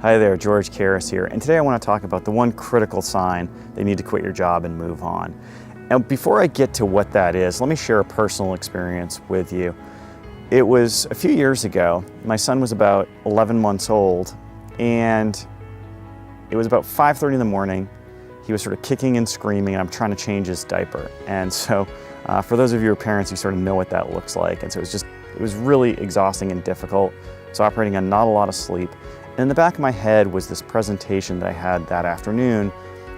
Hi there, George Karras here, and today I want to talk about the one critical sign that you need to quit your job and move on. Now, before I get to what that is, let me share a personal experience with you. It was a few years ago. My son was about 11 months old, and it was about 5:30 in the morning. He was sort of kicking and screaming, and I'm trying to change his diaper. And so, for those of you who are parents, you sort of know what that looks like. And so it was really exhausting and difficult. So operating on not a lot of sleep. And in the back of my head was this presentation that I had that afternoon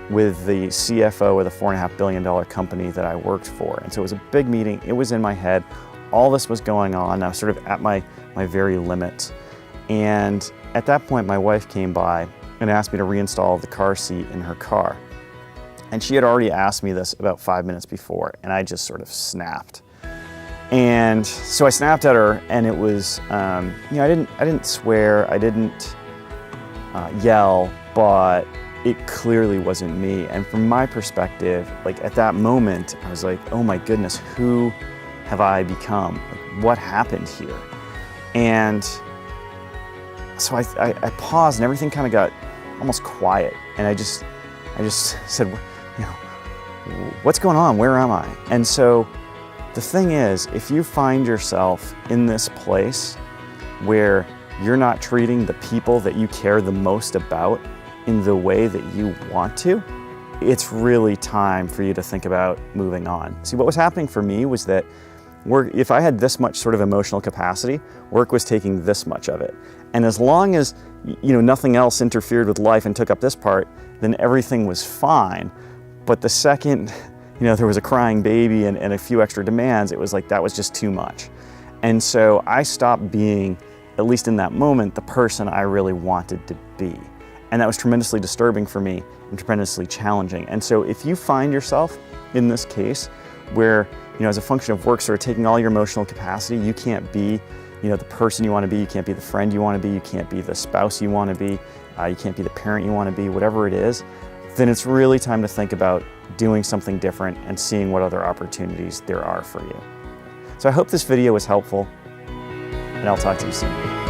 with the CFO of the $4.5 billion company that I worked for. And so it was a big meeting. It was in my head. All this was going on. I was sort of at my very limit. And at that point, my wife came by and asked me to reinstall the car seat in her car. And she had already asked me this about 5 minutes before, and I just sort of snapped. And so I snapped at her, and it was, I didn't swear, I didn't yell, but it clearly wasn't me. And from my perspective, like at that moment, I was like, oh my goodness, who have I become? Like, what happened here? And so I paused, and everything kind of got almost quiet. And I just said, what's going on? Where am I? And so the thing is, if you find yourself in this place where you're not treating the people that you care the most about in the way that you want to, it's really time for you to think about moving on. See, what was happening for me was that if I had this much sort of emotional capacity, work was taking this much of it. And as long as nothing else interfered with life and took up this part, then everything was fine. But the second there was a crying baby and a few extra demands, it was like that was just too much. And so I stopped being, at least in that moment, the person I really wanted to be. And that was tremendously disturbing for me and tremendously challenging. And so if you find yourself in this case where, as a function of work sort of taking all your emotional capacity, you can't be the person you want to be, you can't be the friend you want to be, you can't be the spouse you want to be, you can't be the parent you want to be, whatever it is, then it's really time to think about doing something different and seeing what other opportunities there are for you. So I hope this video was helpful, and I'll talk to you soon.